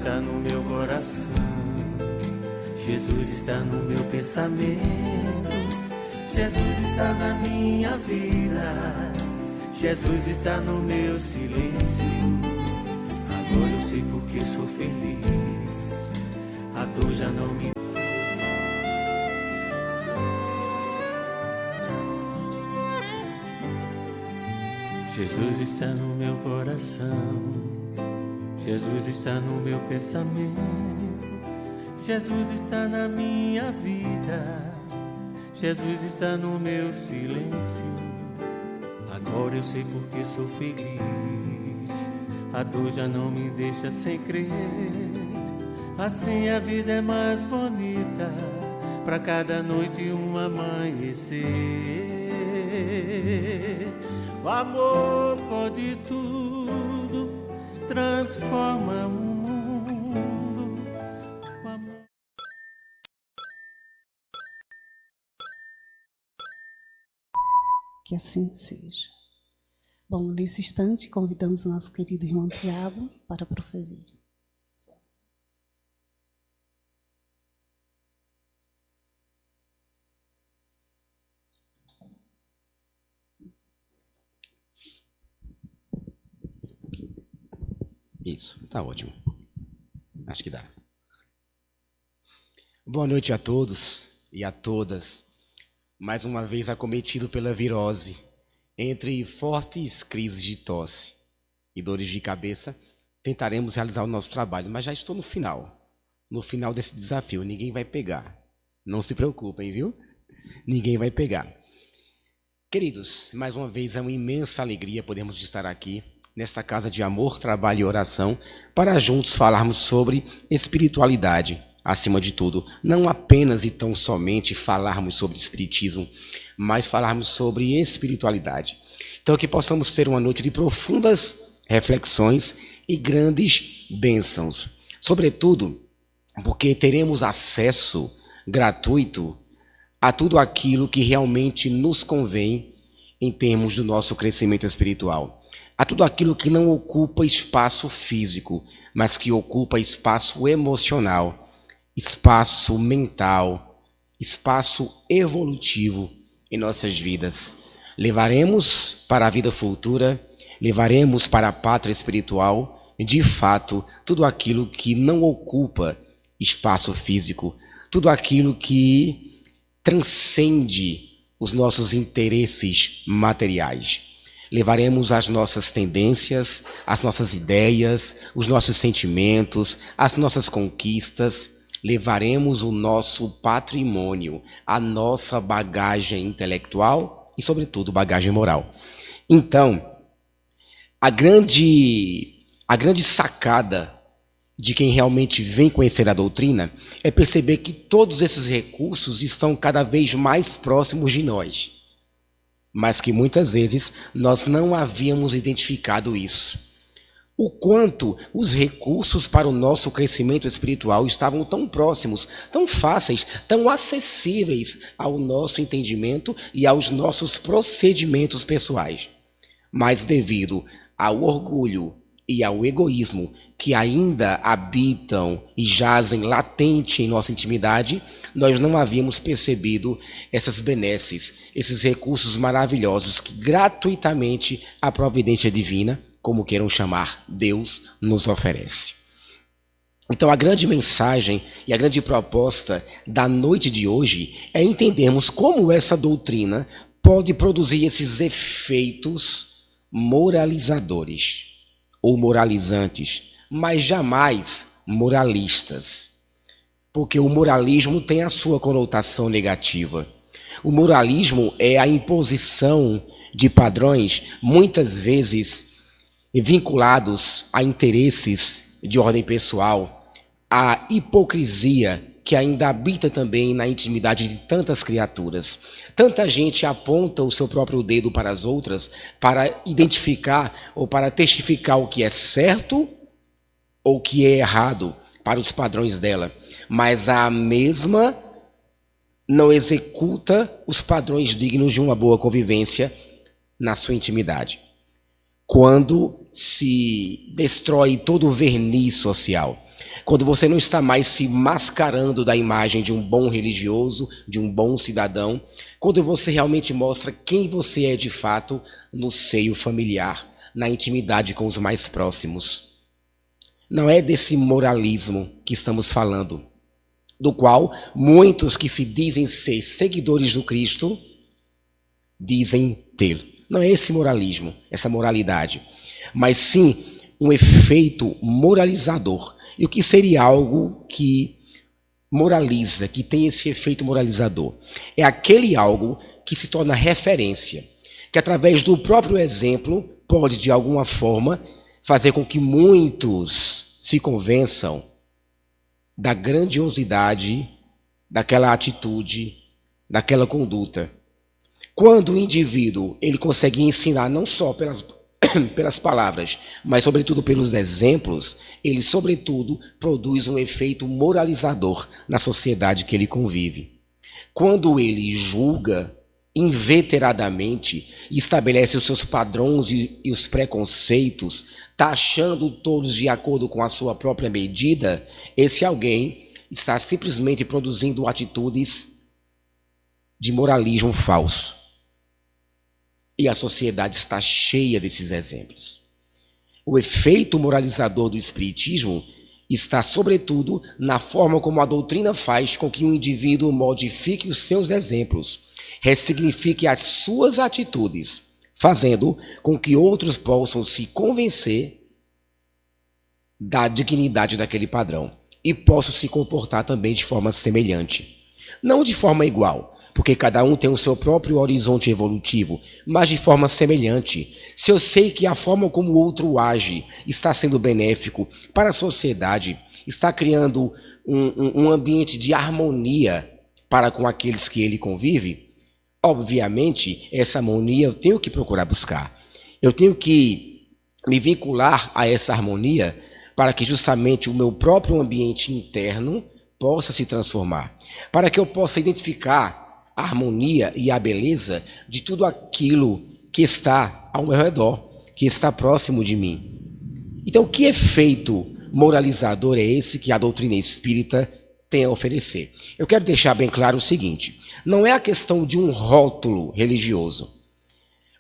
está no meu coração, Jesus está no meu pensamento, Jesus está na minha vida, Jesus está no meu silêncio. Agora eu sei porque sou feliz, a dor já não me... Jesus está no meu coração, Jesus está no meu pensamento, Jesus está na minha vida, Jesus está no meu silêncio. Agora eu sei porque sou feliz, a dor já não me deixa sem crer. Assim a vida é mais bonita, pra cada noite um amanhecer. O amor pode tudo, transforma o mundo. O amor... Que assim seja. Bom, nesse instante, convidamos o nosso querido irmão Tiago para proferir. Isso, tá ótimo. Acho que dá. Boa noite a todos e a todas. Mais uma vez acometido pela virose, entre fortes crises de tosse e dores de cabeça, tentaremos realizar o nosso trabalho, mas já estou no final desse desafio. Ninguém vai pegar. Não se preocupem, viu? Ninguém vai pegar. Queridos, mais uma vez é uma imensa alegria podermos estar aqui nesta casa de amor, trabalho e oração, para juntos falarmos sobre espiritualidade, acima de tudo. Não apenas e tão somente falarmos sobre espiritismo, mas falarmos sobre espiritualidade. Então que possamos ter uma noite de profundas reflexões e grandes bênçãos. Sobretudo, porque teremos acesso gratuito a tudo aquilo que realmente nos convém em termos do nosso crescimento espiritual. A tudo aquilo que não ocupa espaço físico, mas que ocupa espaço emocional, espaço mental, espaço evolutivo em nossas vidas. Levaremos para a vida futura, levaremos para a pátria espiritual, de fato, tudo aquilo que não ocupa espaço físico, tudo aquilo que transcende os nossos interesses materiais. Levaremos as nossas tendências, as nossas ideias, os nossos sentimentos, as nossas conquistas. Levaremos o nosso patrimônio, a nossa bagagem intelectual e, sobretudo, bagagem moral. Então, a grande sacada de quem realmente vem conhecer a doutrina é perceber que todos esses recursos estão cada vez mais próximos de nós, mas que muitas vezes nós não havíamos identificado isso. O quanto os recursos para o nosso crescimento espiritual estavam tão próximos, tão fáceis, tão acessíveis ao nosso entendimento e aos nossos procedimentos pessoais. Mas devido ao orgulho e ao egoísmo que ainda habitam e jazem latente em nossa intimidade, nós não havíamos percebido essas benesses, esses recursos maravilhosos que gratuitamente a providência divina, como queiram chamar, Deus, nos oferece. Então a grande mensagem e a grande proposta da noite de hoje é entendermos como essa doutrina pode produzir esses efeitos moralizadores ou moralizantes, mas jamais moralistas. Porque o moralismo tem a sua conotação negativa. O moralismo é a imposição de padrões, muitas vezes vinculados a interesses de ordem pessoal, a hipocrisia que ainda habita também na intimidade de tantas criaturas. Tanta gente aponta o seu próprio dedo para as outras para identificar ou para testificar o que é certo ou o que é errado para os padrões dela, mas a mesma não executa os padrões dignos de uma boa convivência na sua intimidade. Quando se destrói todo o verniz social, Quando você não está mais se mascarando da imagem de um bom religioso, de um bom cidadão, quando você realmente mostra quem você é de fato no seio familiar, na intimidade com os mais próximos. Não é desse moralismo que estamos falando, do qual muitos que se dizem ser seguidores do Cristo dizem ter. Não é esse moralismo, essa moralidade, mas sim um efeito moralizador. E o que seria algo que moraliza, que tem esse efeito moralizador? É aquele algo que se torna referência, que através do próprio exemplo pode, de alguma forma, fazer com que muitos se convençam da grandiosidade daquela atitude, daquela conduta. Quando o indivíduo ele consegue ensinar não só pelas palavras, mas sobretudo pelos exemplos, ele sobretudo produz um efeito moralizador na sociedade que ele convive. Quando ele julga inveteradamente e estabelece os seus padrões e os preconceitos, taxando todos de acordo com a sua própria medida, esse alguém está simplesmente produzindo atitudes de moralismo falso. E a sociedade está cheia desses exemplos. O efeito moralizador do espiritismo está, sobretudo, na forma como a doutrina faz com que o indivíduo modifique os seus exemplos, ressignifique as suas atitudes, fazendo com que outros possam se convencer da dignidade daquele padrão e possam se comportar também de forma semelhante. Não de forma igual, porque cada um tem o seu próprio horizonte evolutivo, mas de forma semelhante. Se eu sei que a forma como o outro age está sendo benéfico para a sociedade, está criando um ambiente de harmonia para com aqueles que ele convive, obviamente, essa harmonia eu tenho que procurar buscar. Eu tenho que me vincular a essa harmonia para que justamente o meu próprio ambiente interno possa se transformar, para que eu possa identificar a harmonia e a beleza de tudo aquilo que está ao meu redor, que está próximo de mim. Então, que efeito moralizador é esse que a doutrina espírita tem a oferecer? Eu quero deixar bem claro o seguinte: não é a questão de um rótulo religioso.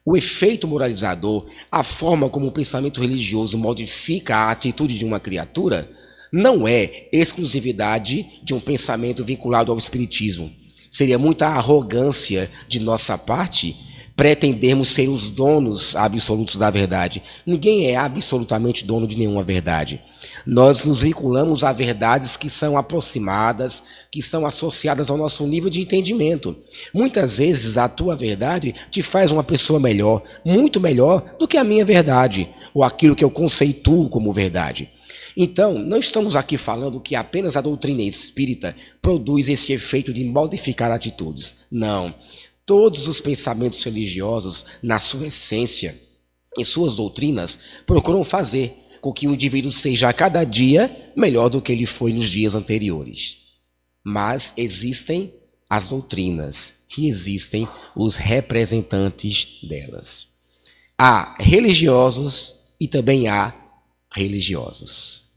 O efeito moralizador, a forma como o pensamento religioso modifica a atitude de uma criatura, não é exclusividade de um pensamento vinculado ao espiritismo. Seria muita arrogância de nossa parte pretendermos ser os donos absolutos da verdade. Ninguém é absolutamente dono de nenhuma verdade. Nós nos vinculamos a verdades que são aproximadas, que estão associadas ao nosso nível de entendimento. Muitas vezes a tua verdade te faz uma pessoa melhor, muito melhor do que a minha verdade, ou aquilo que eu conceituo como verdade. Então, não estamos aqui falando que apenas a doutrina espírita produz esse efeito de modificar atitudes. Não. Todos os pensamentos religiosos, na sua essência, em suas doutrinas, procuram fazer com que o indivíduo seja a cada dia melhor do que ele foi nos dias anteriores. Mas existem as doutrinas e existem os representantes delas. Há religiosos e também há religiosos.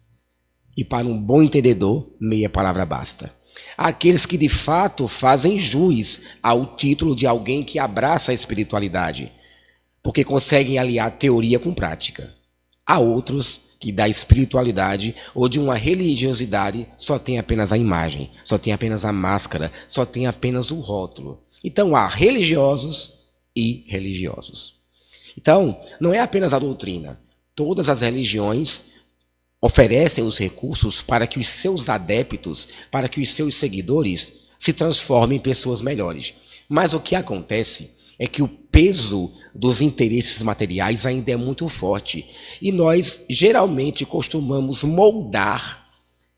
E para um bom entendedor, meia palavra basta. Aqueles que de fato fazem jus ao título de alguém que abraça a espiritualidade, porque conseguem aliar teoria com prática. Há outros que da espiritualidade ou de uma religiosidade só tem apenas a imagem, só tem apenas a máscara, só tem apenas o rótulo. Então há religiosos e religiosos. Então, não é apenas a doutrina. Todas as religiões oferecem os recursos para que os seus adeptos, para que os seus seguidores se transformem em pessoas melhores. Mas o que acontece é que o peso dos interesses materiais ainda é muito forte. E nós, geralmente, costumamos moldar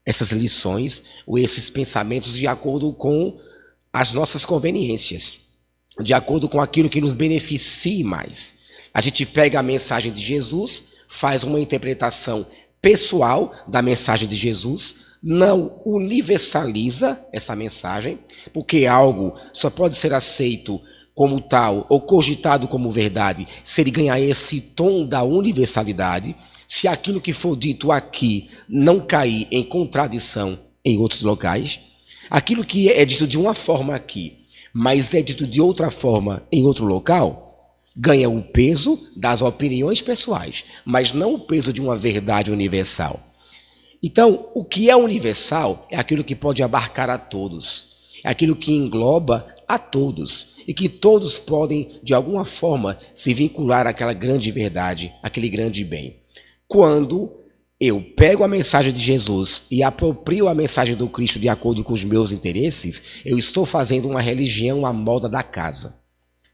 essas lições ou esses pensamentos de acordo com as nossas conveniências, de acordo com aquilo que nos beneficie mais. A gente pega a mensagem de Jesus, faz uma interpretação pessoal da mensagem de Jesus, não universaliza essa mensagem, porque algo só pode ser aceito como tal ou cogitado como verdade se ele ganhar esse tom da universalidade. se aquilo que for dito aqui não cair em contradição em outros locais, aquilo que é dito de uma forma aqui, mas é dito de outra forma em outro local, ganha o peso das opiniões pessoais, mas não o peso de uma verdade universal. Então, o que é universal é aquilo que pode abarcar a todos, é aquilo que engloba a todos e que todos podem, de alguma forma, se vincular àquela grande verdade, àquele grande bem. Quando eu pego a mensagem de Jesus e aproprio a mensagem do Cristo de acordo com os meus interesses, eu estou fazendo uma religião à moda da casa,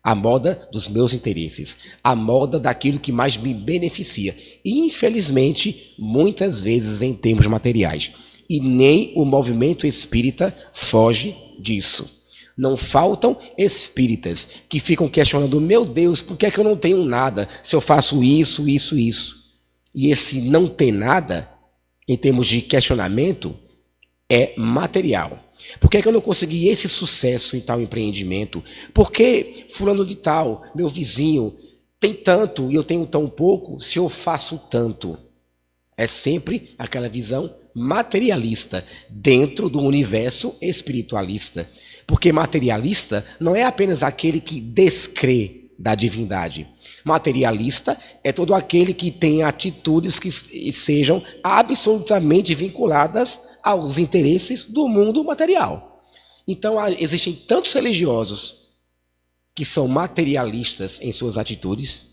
à moda dos meus interesses, à moda daquilo que mais me beneficia. E, infelizmente, muitas vezes em termos materiais. E nem o movimento espírita foge disso. Não faltam espíritas que ficam questionando, meu Deus, por que é que eu não tenho nada se eu faço isso, isso, isso? E esse não ter nada, em termos de questionamento, é material. Por que é que eu não consegui esse sucesso em tal empreendimento? Por que fulano de tal, meu vizinho, tem tanto e eu tenho tão pouco se eu faço tanto? É sempre aquela visão materialista dentro do universo espiritualista. Porque materialista não é apenas aquele que descrê da divindade. Materialista é todo aquele que tem atitudes que sejam absolutamente vinculadas aos interesses do mundo material. Então, existem tantos religiosos que são materialistas em suas atitudes,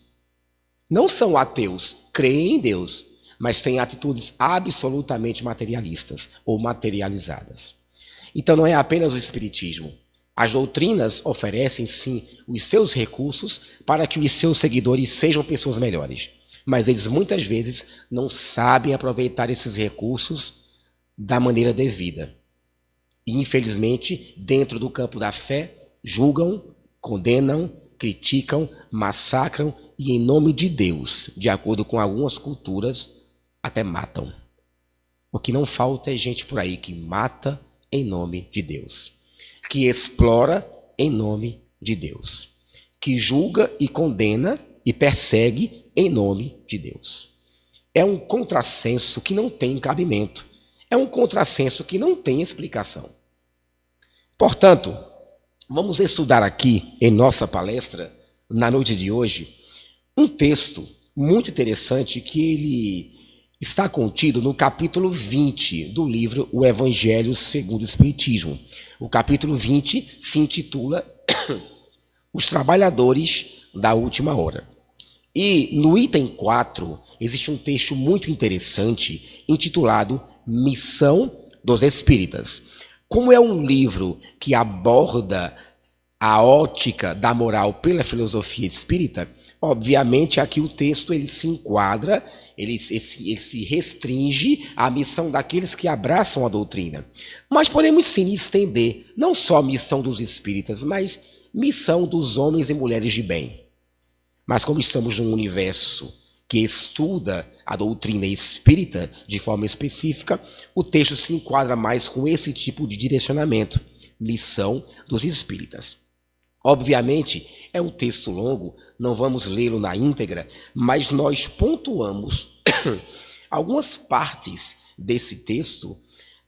não são ateus, creem em Deus, mas têm atitudes absolutamente materialistas ou materializadas. Então, não é apenas o espiritismo. As doutrinas oferecem, sim, os seus recursos para que os seus seguidores sejam pessoas melhores. Mas eles, muitas vezes, não sabem aproveitar esses recursos da maneira devida. E, infelizmente, dentro do campo da fé, julgam, condenam, criticam, massacram e, em nome de Deus, de acordo com algumas culturas, até matam. O que não falta é gente por aí que mata em nome de Deus, que explora em nome de Deus, que julga e condena e persegue em nome de Deus. É um contrassenso que não tem cabimento. É um contrassenso que não tem explicação. Portanto, vamos estudar aqui em nossa palestra, na noite de hoje, um texto muito interessante que ele está contido no capítulo 20 do livro O Evangelho segundo o Espiritismo. O capítulo 20 se intitula Os Trabalhadores da Última Hora. E no item 4 existe um texto muito interessante intitulado Missão dos Espíritas. Como é um livro que aborda a ótica da moral pela filosofia espírita, obviamente aqui o texto ele se enquadra, ele se restringe à missão daqueles que abraçam a doutrina. Mas podemos sim estender não só a missão dos espíritas, mas missão dos homens e mulheres de bem. Mas como estamos num universo que estuda a doutrina espírita de forma específica, o texto se enquadra mais com esse tipo de direcionamento, missão dos espíritas. Obviamente, é um texto longo, não vamos lê-lo na íntegra, mas nós pontuamos algumas partes desse texto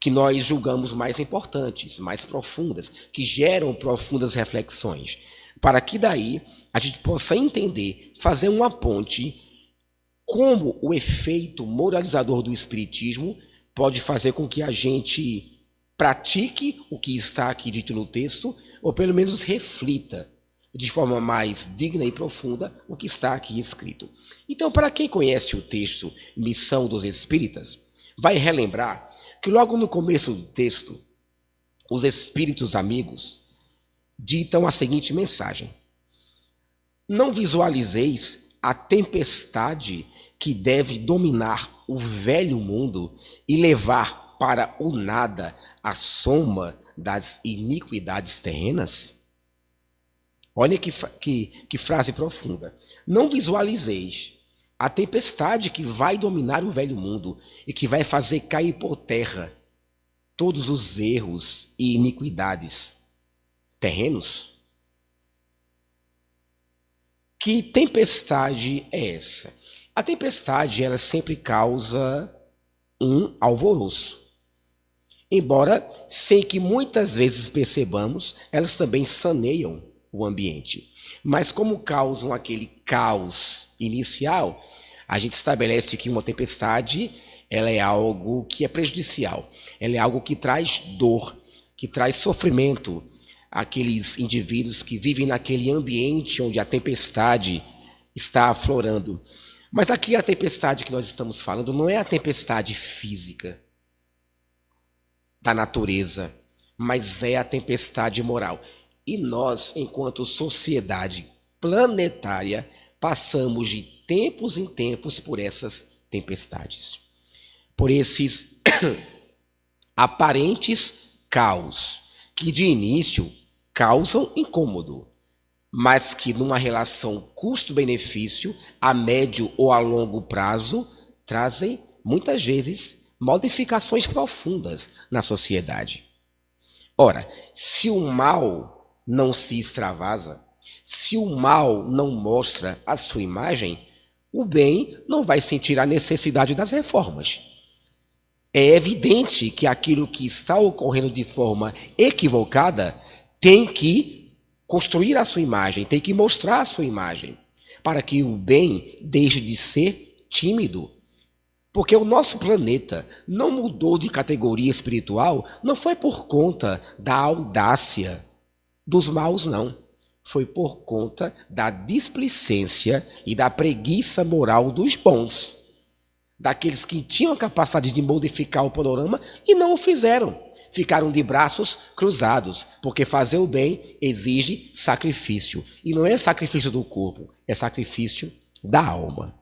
que nós julgamos mais importantes, mais profundas, que geram profundas reflexões, para que daí a gente possa entender, fazer uma ponte, como o efeito moralizador do espiritismo pode fazer com que a gente pratique o que está aqui dito no texto, ou pelo menos reflita de forma mais digna e profunda o que está aqui escrito. Então, para quem conhece o texto Missão dos Espíritas, vai relembrar que logo no começo do texto, os espíritos amigos ditam a seguinte mensagem: não visualizeis a tempestade que deve dominar o velho mundo e levar para o nada a soma das iniquidades terrenas? Olha que frase profunda. Não visualizeis a tempestade que vai dominar o velho mundo e que vai fazer cair por terra todos os erros e iniquidades terrenos? Que tempestade é essa? A tempestade, ela sempre causa um alvoroço. Embora, sem que muitas vezes percebamos, elas também saneiam o ambiente. Mas como causam aquele caos inicial, a gente estabelece que uma tempestade, ela é algo que é prejudicial. Ela é algo que traz dor, que traz sofrimento àqueles indivíduos que vivem naquele ambiente onde a tempestade está aflorando. Mas aqui a tempestade que nós estamos falando não é a tempestade física da natureza, mas é a tempestade moral. E nós, enquanto sociedade planetária, passamos de tempos em tempos por essas tempestades, por esses aparentes caos, que de início causam incômodo, mas que numa relação custo-benefício, a médio ou a longo prazo, trazem, muitas vezes, modificações profundas na sociedade. Ora, se o mal não se extravasa, se o mal não mostra a sua imagem, o bem não vai sentir a necessidade das reformas. É evidente que aquilo que está ocorrendo de forma equivocada tem que construir a sua imagem, tem que mostrar a sua imagem, para que o bem deixe de ser tímido. Porque o nosso planeta não mudou de categoria espiritual, não foi por conta da audácia dos maus, não. Foi por conta da displicência e da preguiça moral dos bons, daqueles que tinham a capacidade de modificar o panorama e não o fizeram. Ficaram de braços cruzados, porque fazer o bem exige sacrifício. E não é sacrifício do corpo, é sacrifício da alma.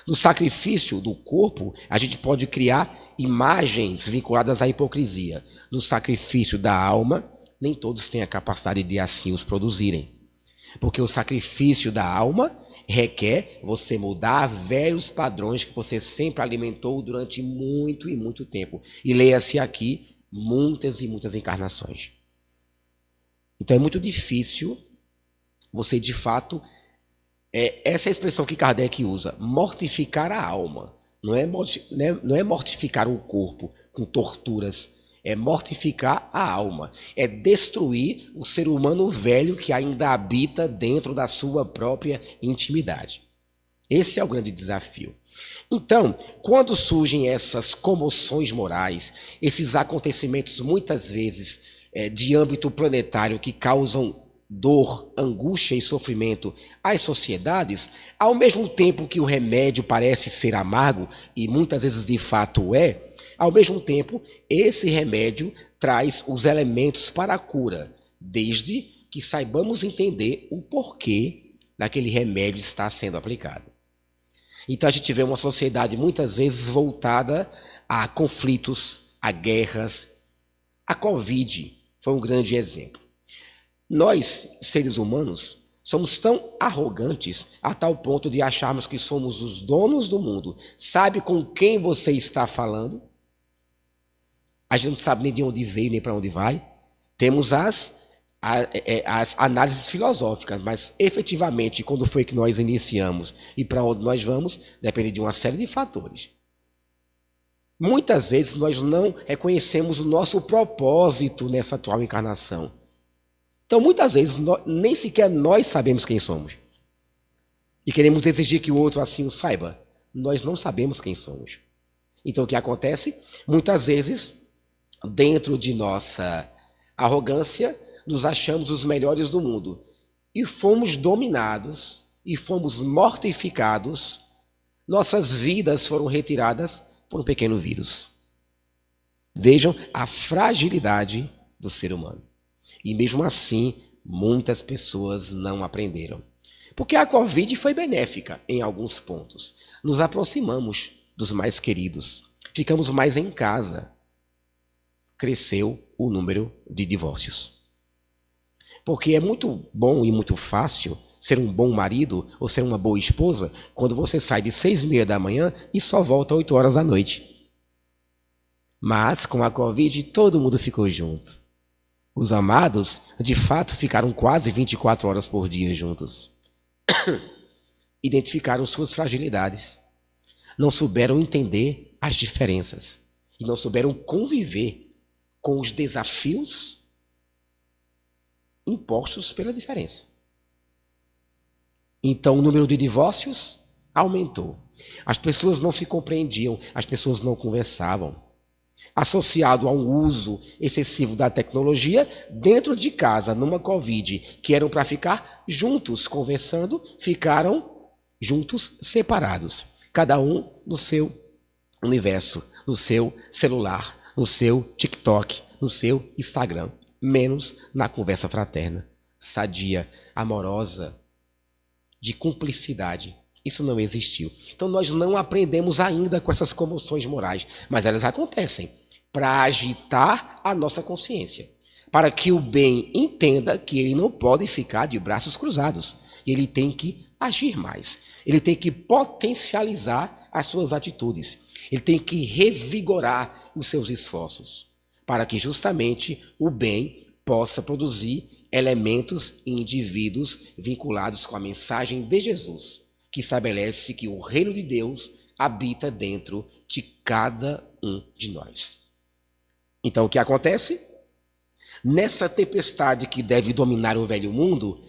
No sacrifício do corpo, a gente pode criar imagens vinculadas à hipocrisia. No sacrifício da alma, nem todos têm a capacidade de assim os produzirem. Porque o sacrifício da alma requer você mudar velhos padrões que você sempre alimentou durante muito e muito tempo. E leia-se aqui muitas e muitas encarnações. Então é muito difícil você, de fato, essa é a expressão que Kardec usa, mortificar a alma. Não é mortificar o corpo com torturas, é mortificar a alma. É destruir o ser humano velho que ainda habita dentro da sua própria intimidade. Esse é o grande desafio. Então, quando surgem essas comoções morais, esses acontecimentos muitas vezes de âmbito planetário que causam dor, angústia e sofrimento às sociedades, ao mesmo tempo que o remédio parece ser amargo, e muitas vezes de fato é, ao mesmo tempo esse remédio traz os elementos para a cura, desde que saibamos entender o porquê daquele remédio estar sendo aplicado. Então a gente vê uma sociedade muitas vezes voltada a conflitos, a guerras. A Covid foi um grande exemplo. Nós, seres humanos, somos tão arrogantes a tal ponto de acharmos que somos os donos do mundo. Sabe com quem você está falando? A gente não sabe nem de onde veio, nem para onde vai. Temos as análises filosóficas, mas efetivamente, quando foi que nós iniciamos e para onde nós vamos, depende de uma série de fatores. Muitas vezes nós não reconhecemos o nosso propósito nessa atual encarnação. Então, muitas vezes, nem sequer nós sabemos quem somos. E queremos exigir que o outro assim o saiba. Nós não sabemos quem somos. Então, o que acontece? Muitas vezes, dentro de nossa arrogância, nos achamos os melhores do mundo. E fomos dominados, e fomos mortificados. Nossas vidas foram retiradas por um pequeno vírus. Vejam a fragilidade do ser humano. E mesmo assim, muitas pessoas não aprenderam. Porque a Covid foi benéfica em alguns pontos. Nos aproximamos dos mais queridos. Ficamos mais em casa. Cresceu o número de divórcios. Porque é muito bom e muito fácil ser um bom marido ou ser uma boa esposa quando você sai de 6h30 da manhã e só volta 8 horas da noite. Mas com a Covid todo mundo ficou junto. Os amados, de fato, ficaram quase 24 horas por dia juntos. Identificaram suas fragilidades. não souberam entender as diferenças e não souberam conviver com os desafios impostos pela diferença. Então, o número de divórcios aumentou. As pessoas não se compreendiam, as pessoas não conversavam. Associado a um uso excessivo da tecnologia, dentro de casa, numa Covid, que eram para ficar juntos conversando, ficaram juntos separados. Cada um no seu universo, no seu celular, no seu TikTok, no seu Instagram. Menos na conversa fraterna, sadia, amorosa, de cumplicidade. Isso não existiu. Então nós não aprendemos ainda com essas comoções morais, mas elas acontecem para agitar a nossa consciência, para que o bem entenda que ele não pode ficar de braços cruzados. Ele tem que agir mais. Ele tem que potencializar as suas atitudes. Ele tem que revigorar os seus esforços, para que justamente o bem possa produzir elementos e indivíduos vinculados com a mensagem de Jesus, que estabelece que o reino de Deus habita dentro de cada um de nós. Então, o que acontece? Nessa tempestade que deve dominar o velho mundo,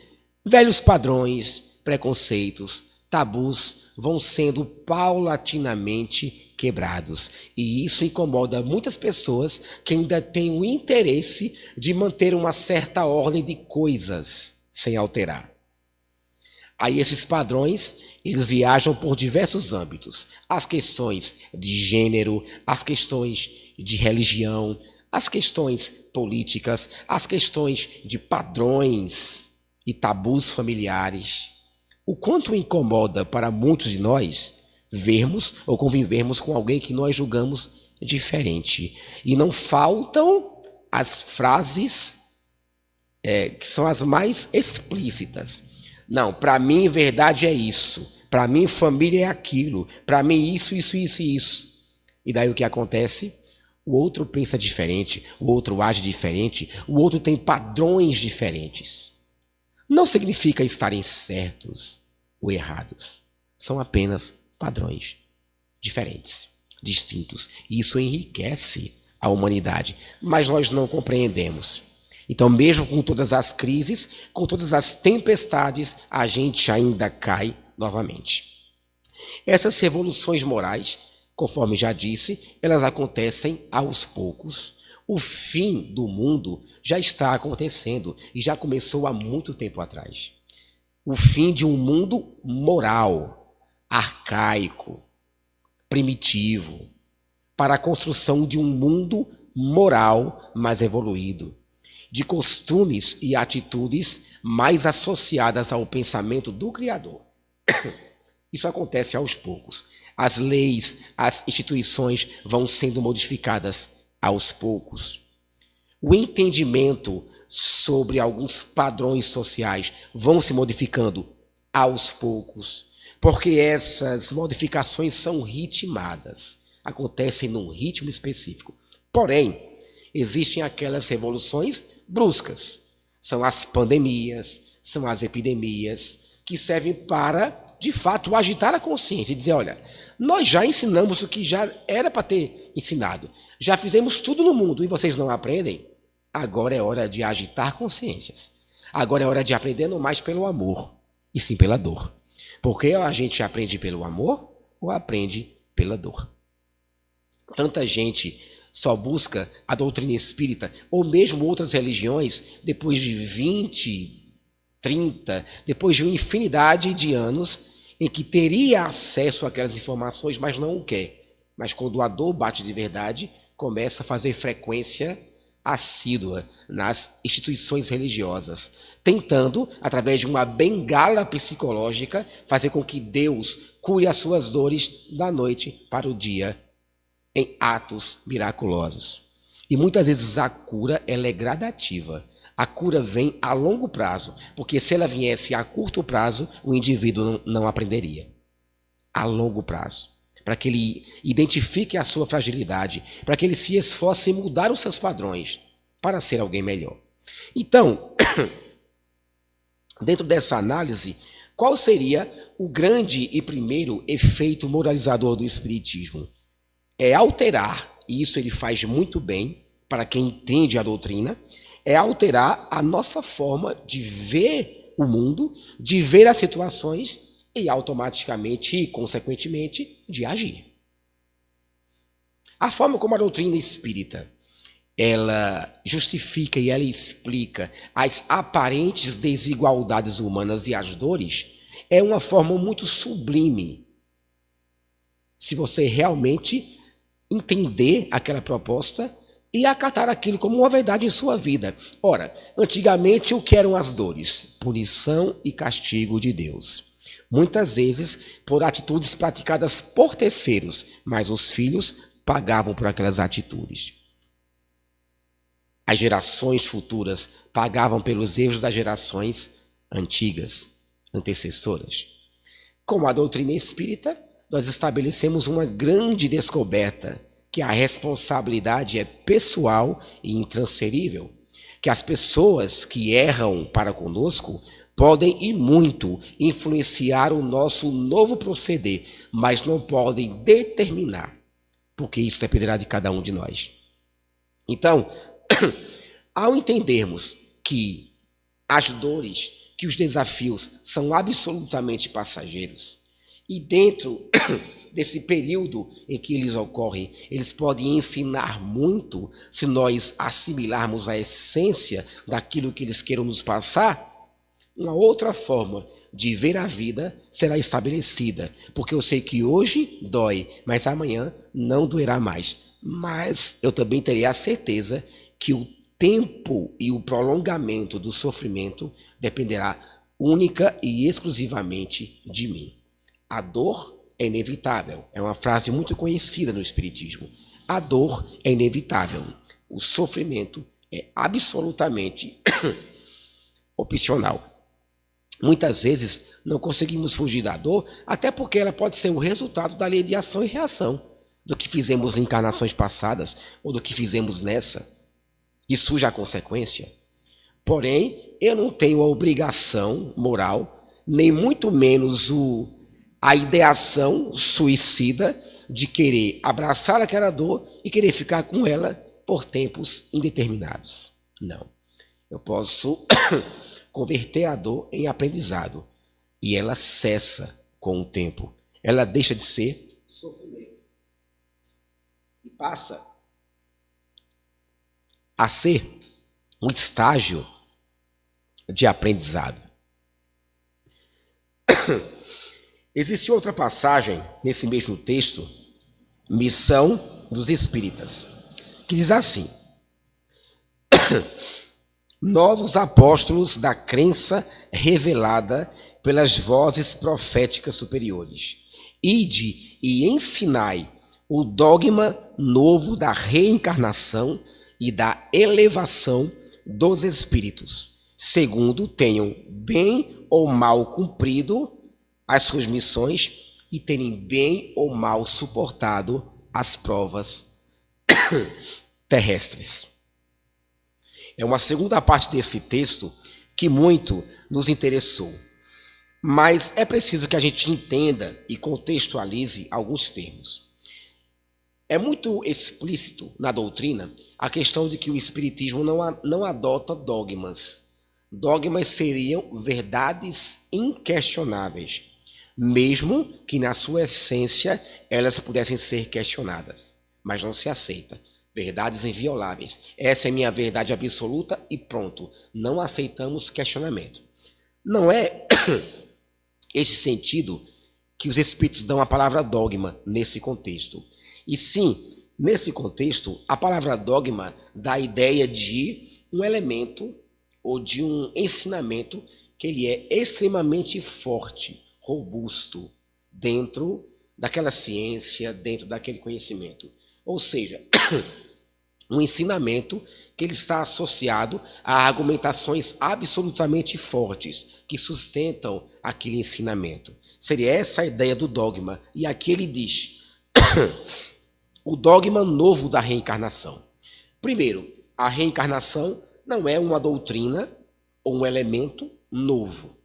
velhos padrões, preconceitos, tabus vão sendo paulatinamente quebrados. E isso incomoda muitas pessoas que ainda têm o interesse de manter uma certa ordem de coisas sem alterar. Aí esses padrões, eles viajam por diversos âmbitos. As questões de gênero, as questões de religião, as questões políticas, as questões de padrões e tabus familiares. O quanto incomoda para muitos de nós vermos ou convivermos com alguém que nós julgamos diferente. E não faltam as frases que são as mais explícitas. Não, para mim verdade é isso. Para mim família é aquilo. Para mim isso. E daí o que acontece? O outro pensa diferente, o outro age diferente, o outro tem padrões diferentes. Não significa estarem certos ou errados. São apenas padrões diferentes, distintos. E isso enriquece a humanidade, mas nós não compreendemos. Então, mesmo com todas as crises, com todas as tempestades, a gente ainda cai novamente. Essas revoluções morais, conforme já disse, elas acontecem aos poucos. O fim do mundo já está acontecendo e já começou há muito tempo atrás. O fim de um mundo moral, arcaico, primitivo, para a construção de um mundo moral mais evoluído, de costumes e atitudes mais associadas ao pensamento do Criador. Isso acontece aos poucos. As leis, as instituições vão sendo modificadas aos poucos. O entendimento sobre alguns padrões sociais vão se modificando aos poucos, porque essas modificações são ritmadas, acontecem num ritmo específico. Porém, existem aquelas revoluções bruscas. São as pandemias, são as epidemias, que servem para, de fato, agitar a consciência e dizer, olha, nós já ensinamos o que já era para ter ensinado. Já fizemos tudo no mundo e vocês não aprendem? Agora é hora de agitar consciências. Agora é hora de aprender não mais pelo amor, e sim pela dor. Porque a gente aprende pelo amor ou aprende pela dor. Tanta gente só busca a doutrina espírita, ou mesmo outras religiões, depois de 20, 30, depois de uma infinidade de anos, em que teria acesso àquelas informações, mas não o quer. Mas quando a dor bate de verdade, começa a fazer frequência assídua nas instituições religiosas, tentando, através de uma bengala psicológica, fazer com que Deus cure as suas dores da noite para o dia, em atos miraculosos. E muitas vezes a cura ela é gradativa. A cura vem a longo prazo, porque se ela viesse a curto prazo, o indivíduo não aprenderia. A longo prazo. Para que ele identifique a sua fragilidade, para que ele se esforce em mudar os seus padrões, para ser alguém melhor. Então, dentro dessa análise, Qual seria o grande e primeiro efeito moralizador do Espiritismo? É alterar, e isso ele faz muito bem para quem entende a doutrina, é alterar a nossa forma de ver o mundo, de ver as situações e automaticamente e consequentemente de agir. A forma como a doutrina espírita ela justifica e ela explica as aparentes desigualdades humanas e as dores é uma forma muito sublime. Se você realmente entender aquela proposta e acatar aquilo como uma verdade em sua vida. Ora, antigamente o que eram as dores? Punição e castigo de Deus. Muitas vezes por atitudes praticadas por terceiros, mas os filhos pagavam por aquelas atitudes. As gerações futuras pagavam pelos erros das gerações antigas, antecessoras. Com a doutrina espírita, nós estabelecemos uma grande descoberta, que a responsabilidade é pessoal e intransferível, que as pessoas que erram para conosco podem e muito influenciar o nosso novo proceder, mas não podem determinar, porque isso dependerá de cada um de nós. Então, ao entendermos que as dores, que os desafios são absolutamente passageiros, e dentro desse período em que eles ocorrem, eles podem ensinar muito se nós assimilarmos a essência daquilo que eles queiram nos passar, uma outra forma de ver a vida será estabelecida, porque eu sei que hoje dói, mas amanhã não doerá mais. Mas eu também terei a certeza que o tempo e o prolongamento do sofrimento dependerá única e exclusivamente de mim. A dor é inevitável. É uma frase muito conhecida no Espiritismo. A dor é inevitável. O sofrimento é absolutamente opcional. Muitas vezes não conseguimos fugir da dor, até porque ela pode ser o resultado da lei de ação e reação, do que fizemos em encarnações passadas ou do que fizemos nessa. E surge a consequência. Porém, eu não tenho a obrigação moral, nem muito menos a ideação suicida de querer abraçar aquela dor e querer ficar com ela por tempos indeterminados. Não. Eu posso converter a dor em aprendizado. E ela cessa com o tempo. Ela deixa de ser sofrimento. E passa a ser um estágio de aprendizado. Existe outra passagem nesse mesmo texto, Missão dos Espíritas, que diz assim: novos apóstolos da crença revelada pelas vozes proféticas superiores. Ide e ensinai o dogma novo da reencarnação e da elevação dos espíritos, segundo tenham bem ou mal cumprido as suas missões e terem bem ou mal suportado as provas terrestres. É uma segunda parte desse texto que muito nos interessou. Mas é preciso que a gente entenda e contextualize alguns termos. É muito explícito na doutrina a questão de que o Espiritismo não adota dogmas. Dogmas seriam verdades inquestionáveis, mesmo que na sua essência elas pudessem ser questionadas, mas não se aceita. Verdades invioláveis. Essa é minha verdade absoluta e pronto. Não aceitamos questionamento. Não é esse sentido que os espíritos dão a palavra dogma nesse contexto. E sim, nesse contexto, a palavra dogma dá a ideia de um elemento ou de um ensinamento que ele é extremamente forte, robusto, dentro daquela ciência, dentro daquele conhecimento. Ou seja, um ensinamento que ele está associado a argumentações absolutamente fortes que sustentam aquele ensinamento. Seria essa a ideia do dogma. E aqui ele diz o dogma novo da reencarnação. Primeiro, a reencarnação não é uma doutrina ou um elemento novo.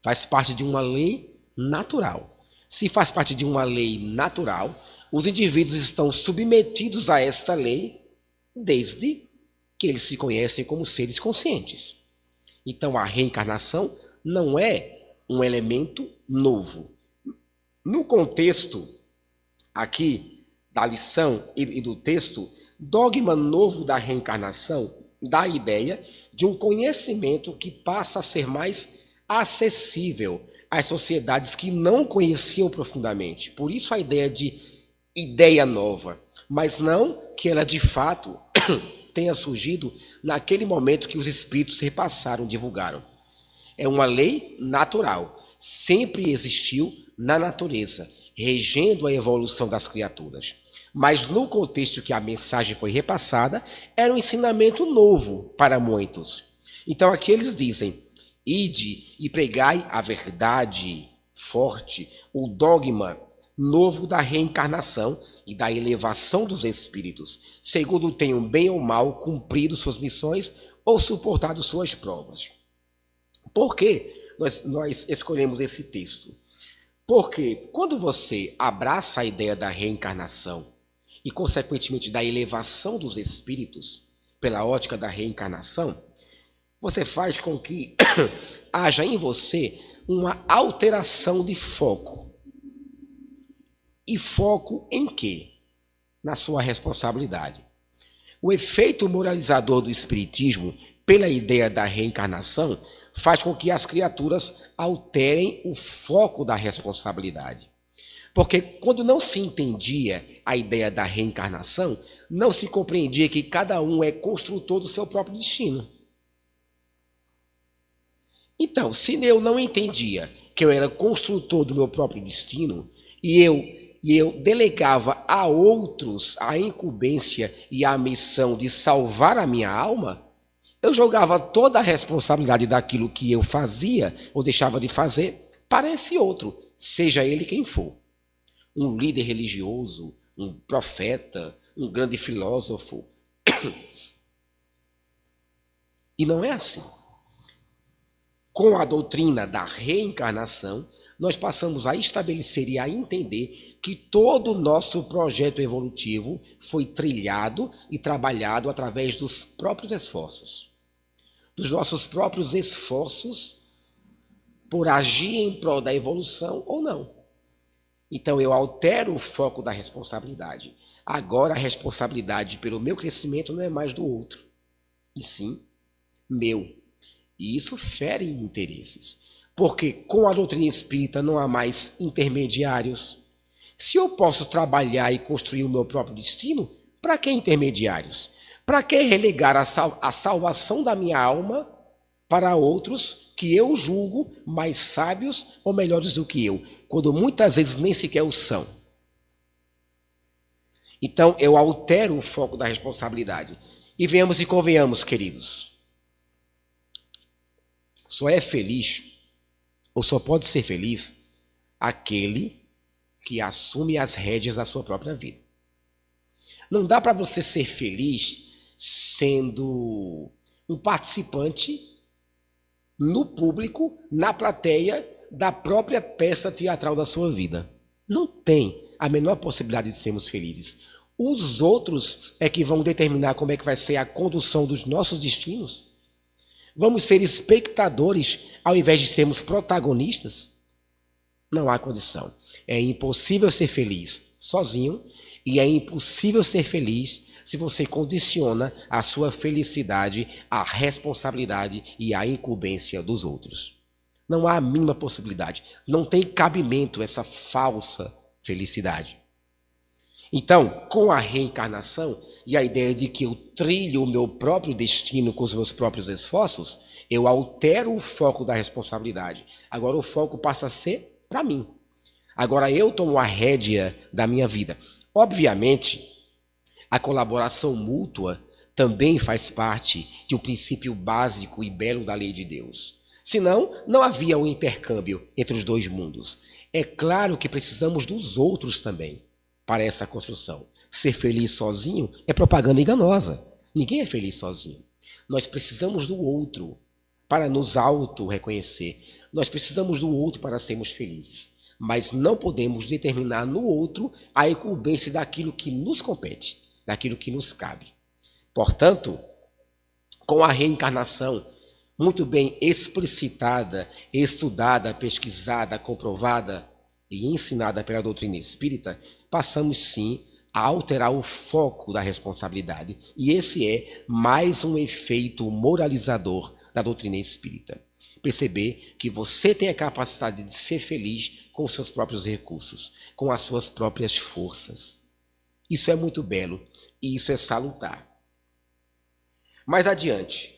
Faz parte de uma lei natural. Se faz parte de uma lei natural, os indivíduos estão submetidos a esta lei desde que eles se conhecem como seres conscientes. Então, a reencarnação não é um elemento novo. No contexto aqui da lição e do texto, dogma novo da reencarnação dá a ideia de um conhecimento que passa a ser mais acessível às sociedades que não conheciam profundamente. Por isso a ideia de ideia nova, mas não que ela de fato tenha surgido naquele momento que os espíritos repassaram, divulgaram. É uma lei natural, sempre existiu na natureza, regendo a evolução das criaturas. Mas no contexto que a mensagem foi repassada, era um ensinamento novo para muitos. Então aqui eles dizem: ide e pregai a verdade forte, o dogma novo da reencarnação e da elevação dos espíritos, segundo tenham bem ou mal cumprido suas missões ou suportado suas provas. Por que nós escolhemos esse texto? Porque quando você abraça a ideia da reencarnação e, consequentemente, da elevação dos espíritos pela ótica da reencarnação, você faz com que haja em você uma alteração de foco. E foco em quê? Na sua responsabilidade. O efeito moralizador do espiritismo, pela ideia da reencarnação, faz com que as criaturas alterem o foco da responsabilidade. Porque quando não se entendia a ideia da reencarnação, não se compreendia que cada um é construtor do seu próprio destino. Então, se eu não entendia que eu era construtor do meu próprio destino e eu delegava a outros a incumbência e a missão de salvar a minha alma, eu jogava toda a responsabilidade daquilo que eu fazia ou deixava de fazer para esse outro, seja ele quem for. Um líder religioso, um profeta, um grande filósofo. E não é assim. Com a doutrina da reencarnação, nós passamos a estabelecer e a entender que todo o nosso projeto evolutivo foi trilhado e trabalhado através dos próprios esforços. Dos nossos próprios esforços por agir em prol da evolução ou não. Então eu altero o foco da responsabilidade. Agora a responsabilidade pelo meu crescimento não é mais do outro, e sim meu. E isso fere interesses. Porque com a doutrina espírita não há mais intermediários. Se eu posso trabalhar e construir o meu próprio destino, para que intermediários? Para que relegar a salvação da minha alma para outros que eu julgo mais sábios ou melhores do que eu, quando muitas vezes nem sequer o são? Então eu altero o foco da responsabilidade. E venhamos e convenhamos, queridos. Só é feliz, ou só pode ser feliz, aquele que assume as rédeas da sua própria vida. Não dá para você ser feliz sendo um participante no público, na plateia da própria peça teatral da sua vida. Não tem a menor possibilidade de sermos felizes. Os outros é que vão determinar como é que vai ser a condução dos nossos destinos. Vamos ser espectadores ao invés de sermos protagonistas? Não há condição. É impossível ser feliz sozinho e é impossível ser feliz se você condiciona a sua felicidade à responsabilidade e à incumbência dos outros. Não há a mínima possibilidade. Não tem cabimento essa falsa felicidade. Então, com a reencarnação e a ideia de que eu trilho o meu próprio destino com os meus próprios esforços, eu altero o foco da responsabilidade. Agora o foco passa a ser para mim. Agora eu tomo a rédea da minha vida. Obviamente, a colaboração mútua também faz parte de um princípio básico e belo da lei de Deus. Senão, não havia um intercâmbio entre os dois mundos. É claro que precisamos dos outros também para essa construção. Ser feliz sozinho é propaganda enganosa. Ninguém é feliz sozinho. Nós precisamos do outro para nos auto-reconhecer. Nós precisamos do outro para sermos felizes, mas não podemos determinar no outro a incumbência daquilo que nos compete, daquilo que nos cabe. Portanto, com a reencarnação muito bem explicitada, estudada, pesquisada, comprovada e ensinada pela doutrina espírita, passamos sim a alterar o foco da responsabilidade. E esse é mais um efeito moralizador da doutrina espírita. Perceber que você tem a capacidade de ser feliz com os seus próprios recursos, com as suas próprias forças. Isso é muito belo e isso é salutar. Mais adiante,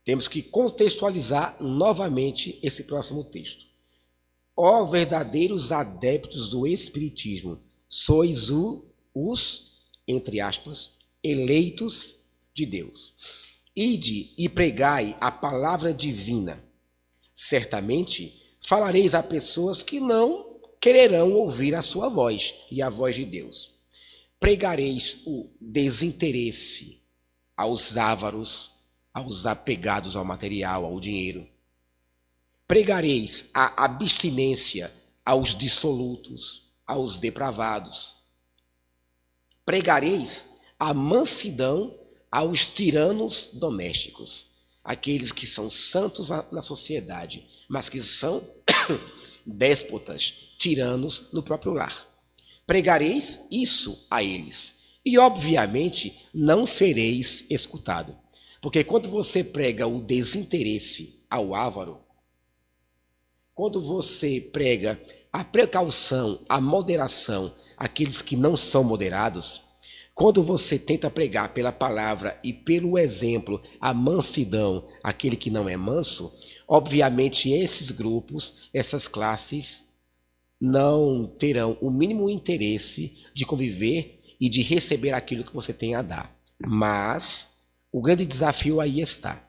temos que contextualizar novamente esse próximo texto. Ó verdadeiros adeptos do Espiritismo, sois os, entre aspas, eleitos de Deus. Ide e pregai a palavra divina. Certamente falareis a pessoas que não quererão ouvir a sua voz e a voz de Deus. Pregareis o desinteresse aos ávaros, aos apegados ao material, ao dinheiro. Pregareis a abstinência aos dissolutos, aos depravados. Pregareis a mansidão aos tiranos domésticos, aqueles que são santos na sociedade, mas que são déspotas, tiranos no próprio lar. Pregareis isso a eles, e obviamente não sereis escutado. Porque quando você prega o desinteresse ao avaro, quando você prega a precaução, a moderação àqueles que não são moderados, quando você tenta pregar pela palavra e pelo exemplo a mansidão àquele que não é manso, obviamente esses grupos, essas classes, não terão o mínimo interesse de conviver e de receber aquilo que você tem a dar. Mas o grande desafio aí está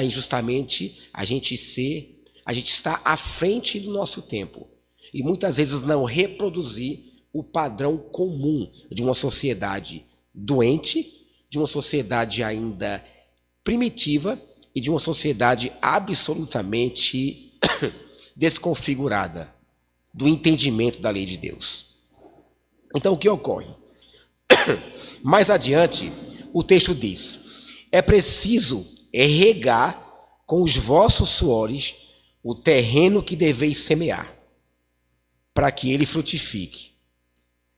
em justamente a gente estar à frente do nosso tempo e muitas vezes não reproduzir o padrão comum de uma sociedade doente, de uma sociedade ainda primitiva e de uma sociedade absolutamente desconfigurada do entendimento da lei de Deus. Então, o que ocorre? Mais adiante, o texto diz: é preciso regar com os vossos suores o terreno que deveis semear, para que ele frutifique,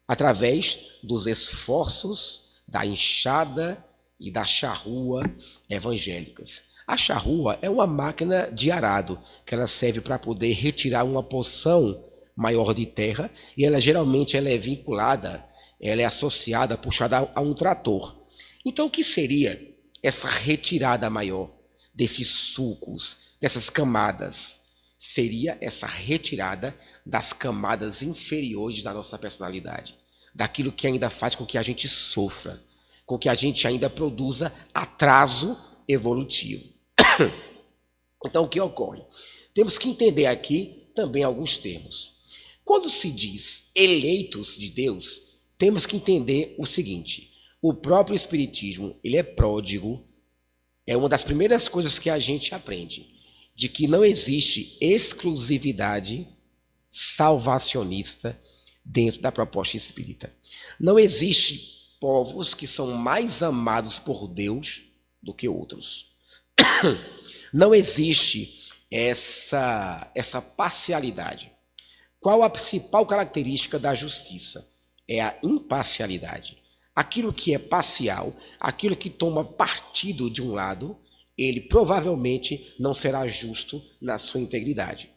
através dos esforços da enxada e da charrua evangélicas. A charrua é uma máquina de arado, que ela serve para poder retirar uma porção maior de terra, e ela geralmente é vinculada, ela é associada, puxada a um trator. Então, o que seria essa retirada maior desses sulcos, dessas camadas? Seria essa retirada das camadas inferiores da nossa personalidade, daquilo que ainda faz com que a gente sofra, com que a gente ainda produza atraso evolutivo. Então, o que ocorre? Temos que entender aqui também alguns termos. Quando se diz eleitos de Deus, temos que entender o seguinte: o próprio Espiritismo, ele é pródigo, é uma das primeiras coisas que a gente aprende, de que não existe exclusividade salvacionista dentro da proposta espírita. Não existe povos que são mais amados por Deus do que outros. Não existe essa parcialidade. Qual a principal característica da justiça? É a imparcialidade. Aquilo que é parcial, aquilo que toma partido de um lado, ele provavelmente não será justo na sua integridade.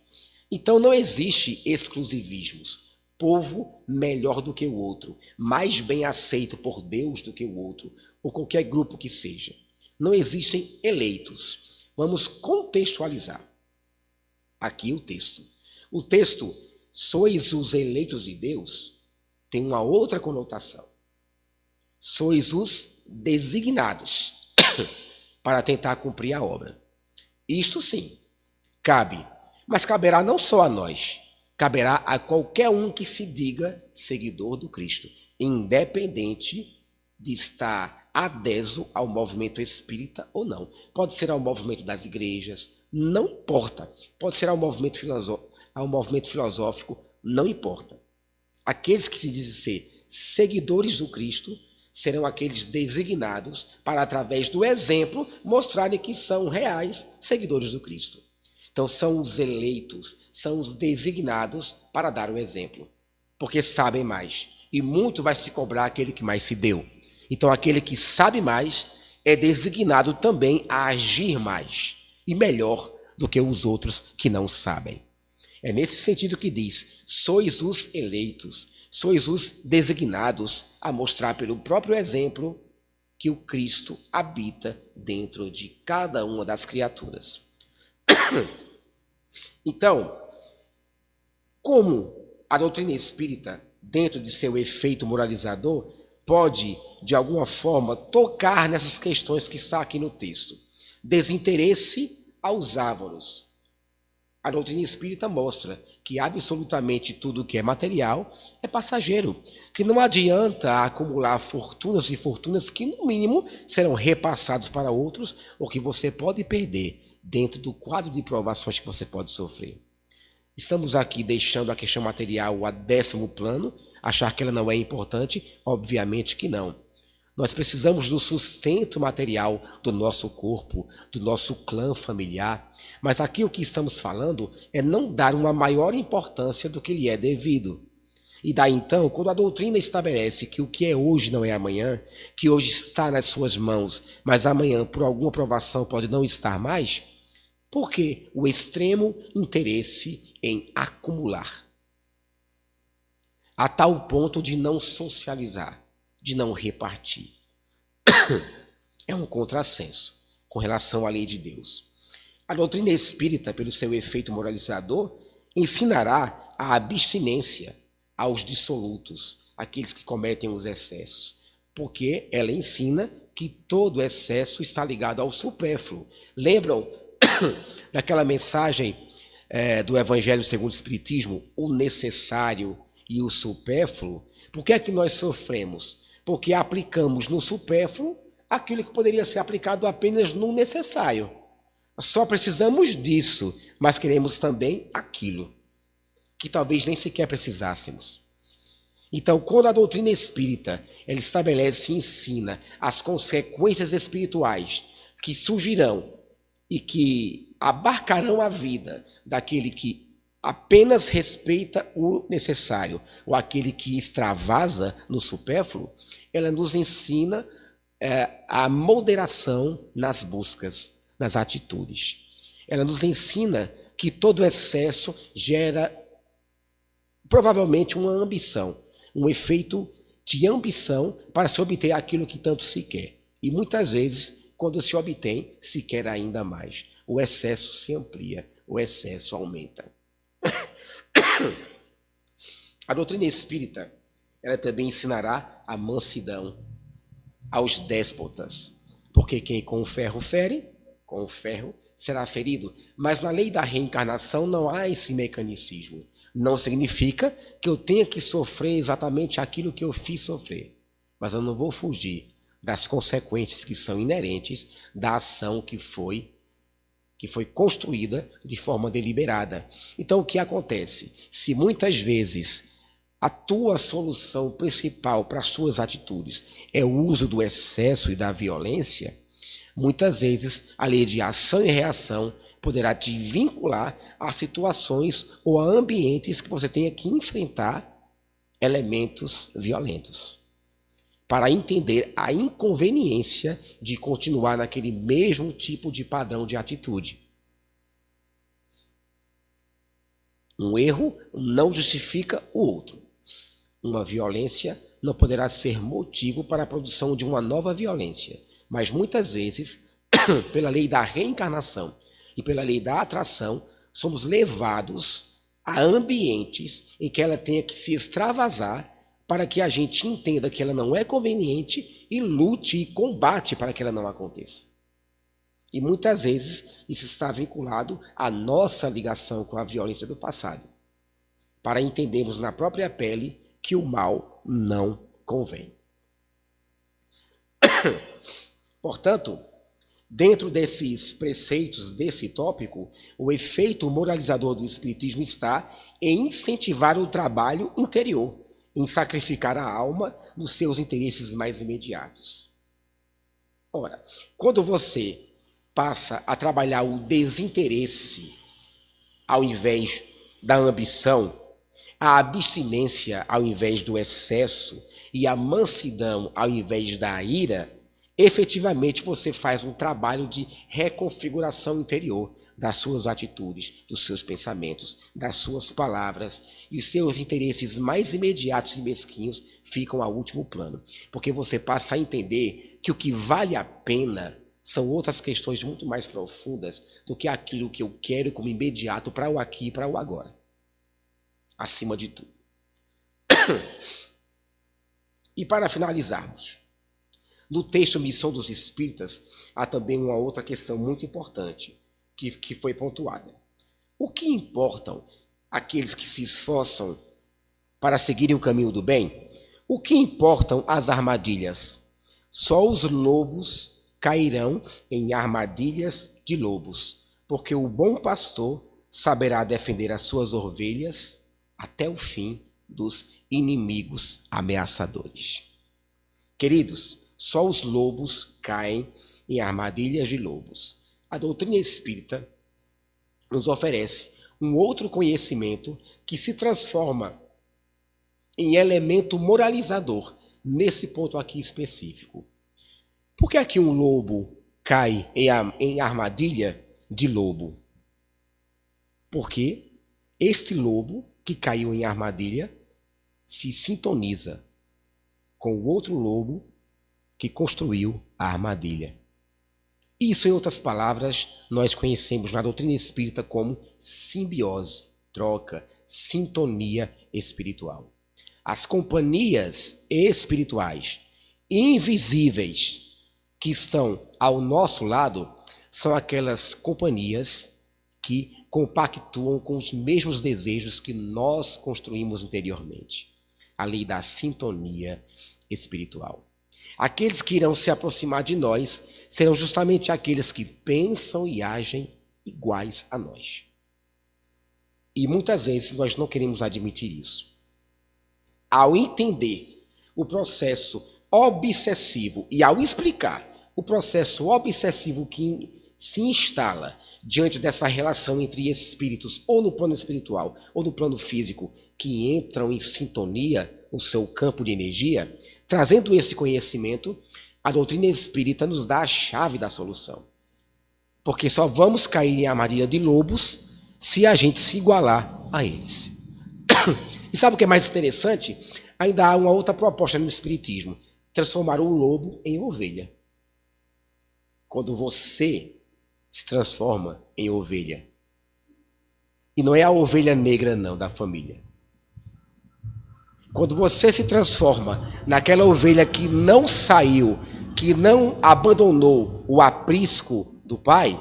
Então não existe exclusivismos. Povo melhor do que o outro, mais bem aceito por Deus do que o outro, ou qualquer grupo que seja. Não existem eleitos. Vamos contextualizar aqui o texto. O texto, sois os eleitos de Deus, tem uma outra conotação. Sois os designados para tentar cumprir a obra. Isto sim, cabe, mas caberá não só a nós, caberá a qualquer um que se diga seguidor do Cristo, independente de estar adeso ao movimento espírita ou não. Pode ser ao movimento das igrejas, não importa. Pode ser ao movimento filosófico, não importa. Aqueles que se dizem ser seguidores do Cristo serão aqueles designados para, através do exemplo, mostrarem que são reais seguidores do Cristo. Então, são os eleitos, são os designados para dar o exemplo, porque sabem mais. E muito vai se cobrar aquele que mais se deu. Então, aquele que sabe mais é designado também a agir mais e melhor do que os outros que não sabem. É nesse sentido que diz: sois os eleitos, sois os designados a mostrar pelo próprio exemplo que o Cristo habita dentro de cada uma das criaturas. Então, como a doutrina espírita, dentro de seu efeito moralizador, pode, de alguma forma, tocar nessas questões que está aqui no texto? Desinteresse aos ávaros. A doutrina espírita mostra que absolutamente tudo que é material é passageiro, que não adianta acumular fortunas e fortunas que, no mínimo, serão repassados para outros ou que você pode perder dentro do quadro de provações que você pode sofrer. Estamos aqui deixando a questão material a 10º plano, achar que ela não é importante? Obviamente que não. Nós precisamos do sustento material do nosso corpo, do nosso clã familiar, mas aqui o que estamos falando é não dar uma maior importância do que lhe é devido. E daí então, quando a doutrina estabelece que o que é hoje não é amanhã, que hoje está nas suas mãos, mas amanhã por alguma provação pode não estar mais, por que o extremo interesse em acumular? A tal ponto de não socializar, de não repartir. É um contrassenso com relação à lei de Deus. A doutrina espírita, pelo seu efeito moralizador, ensinará a abstinência aos dissolutos, aqueles que cometem os excessos, porque ela ensina que todo excesso está ligado ao supérfluo. Lembram daquela mensagem do Evangelho segundo o Espiritismo, o necessário e o supérfluo? Por que é que nós sofremos? Porque aplicamos no supérfluo aquilo que poderia ser aplicado apenas no necessário. Só precisamos disso, mas queremos também aquilo, que talvez nem sequer precisássemos. Então, quando a doutrina espírita ela estabelece e ensina as consequências espirituais que surgirão e que abarcarão a vida daquele que apenas respeita o necessário, ou aquele que extravasa no supérfluo, ela nos ensina a moderação nas buscas, nas atitudes. Ela nos ensina que todo excesso gera provavelmente uma ambição, um efeito de ambição para se obter aquilo que tanto se quer. E muitas vezes, quando se obtém, se quer ainda mais. O excesso se amplia, o excesso aumenta. A doutrina espírita, ela também ensinará a mansidão aos déspotas, porque quem com o ferro fere, com o ferro será ferido. Mas na lei da reencarnação não há esse mecanicismo. Não significa que eu tenha que sofrer exatamente aquilo que eu fiz sofrer, mas eu não vou fugir das consequências que são inerentes da ação que foi construída de forma deliberada. Então, o que acontece? Se muitas vezes a tua solução principal para as tuas atitudes é o uso do excesso e da violência, muitas vezes a lei de ação e reação poderá te vincular a situações ou a ambientes que você tenha que enfrentar elementos violentos, para entender a inconveniência de continuar naquele mesmo tipo de padrão de atitude. Um erro não justifica o outro. Uma violência não poderá ser motivo para a produção de uma nova violência, mas muitas vezes, pela lei da reencarnação e pela lei da atração, somos levados a ambientes em que ela tenha que se extravasar para que a gente entenda que ela não é conveniente e lute e combate para que ela não aconteça. E muitas vezes isso está vinculado à nossa ligação com a violência do passado, para entendermos na própria pele que o mal não convém. Portanto, dentro desses preceitos, desse tópico, o efeito moralizador do Espiritismo está em incentivar o trabalho interior, em sacrificar a alma nos seus interesses mais imediatos. Ora, quando você passa a trabalhar o desinteresse ao invés da ambição, a abstinência ao invés do excesso e a mansidão ao invés da ira, efetivamente você faz um trabalho de reconfiguração interior das suas atitudes, dos seus pensamentos, das suas palavras, e os seus interesses mais imediatos e mesquinhos ficam a último plano, porque você passa a entender que o que vale a pena são outras questões muito mais profundas do que aquilo que eu quero como imediato para o aqui e para o agora, acima de tudo. E para finalizarmos, no texto Missão dos Espíritas, há também uma outra questão muito importante que foi pontuada. O que importam aqueles que se esforçam para seguirem o caminho do bem? O que importam as armadilhas? Só os lobos cairão em armadilhas de lobos, porque o bom pastor saberá defender as suas ovelhas até o fim dos inimigos ameaçadores. Queridos, só os lobos caem em armadilhas de lobos. A doutrina espírita nos oferece um outro conhecimento que se transforma em elemento moralizador nesse ponto aqui específico. Por que aqui um lobo cai em armadilha de lobo? Porque este lobo que caiu em armadilha se sintoniza com o outro lobo que construiu a armadilha. Isso, em outras palavras, nós conhecemos na doutrina espírita como simbiose, troca, sintonia espiritual. As companhias espirituais invisíveis que estão ao nosso lado são aquelas companhias que compactuam com os mesmos desejos que nós construímos interiormente. A lei da sintonia espiritual. Aqueles que irão se aproximar de nós serão justamente aqueles que pensam e agem iguais a nós. E muitas vezes nós não queremos admitir isso. Ao entender o processo obsessivo e ao explicar o processo obsessivo que se instala diante dessa relação entre espíritos, ou no plano espiritual, ou no plano físico, que entram em sintonia no seu campo de energia, trazendo esse conhecimento, a doutrina espírita nos dá a chave da solução. Porque só vamos cair em armadilha de lobos se a gente se igualar a eles. E sabe o que é mais interessante? Ainda há uma outra proposta no espiritismo: transformar o lobo em ovelha. Quando você se transforma em ovelha, e não é a ovelha negra não da família, quando você se transforma naquela ovelha que não saiu, que não abandonou o aprisco do pai,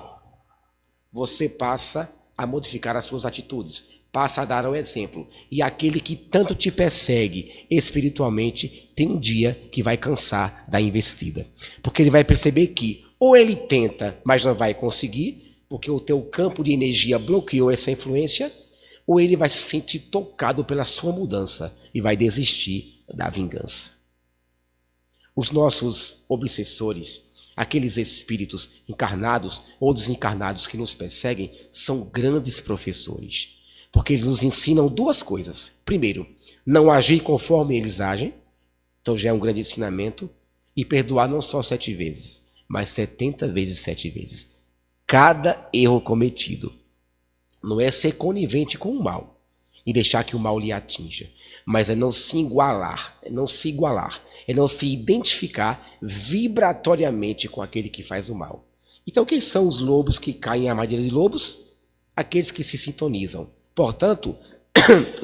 você passa a modificar as suas atitudes, passa a dar o exemplo. E aquele que tanto te persegue espiritualmente, tem um dia que vai cansar da investida. Porque ele vai perceber que ou ele tenta, mas não vai conseguir, porque o teu campo de energia bloqueou essa influência, ou ele vai se sentir tocado pela sua mudança e vai desistir da vingança. Os nossos obsessores, aqueles espíritos encarnados ou desencarnados que nos perseguem, são grandes professores, porque eles nos ensinam duas coisas. Primeiro, não agir conforme eles agem, então já é um grande ensinamento, e perdoar não só 7 vezes, mas 70 vezes 7 vezes. Cada erro cometido. Não é ser conivente com o mal e deixar que o mal lhe atinja, mas é não se igualar, é não se identificar vibratoriamente com aquele que faz o mal. Então, quem são os lobos que caem em armadilha de lobos? Aqueles que se sintonizam. Portanto,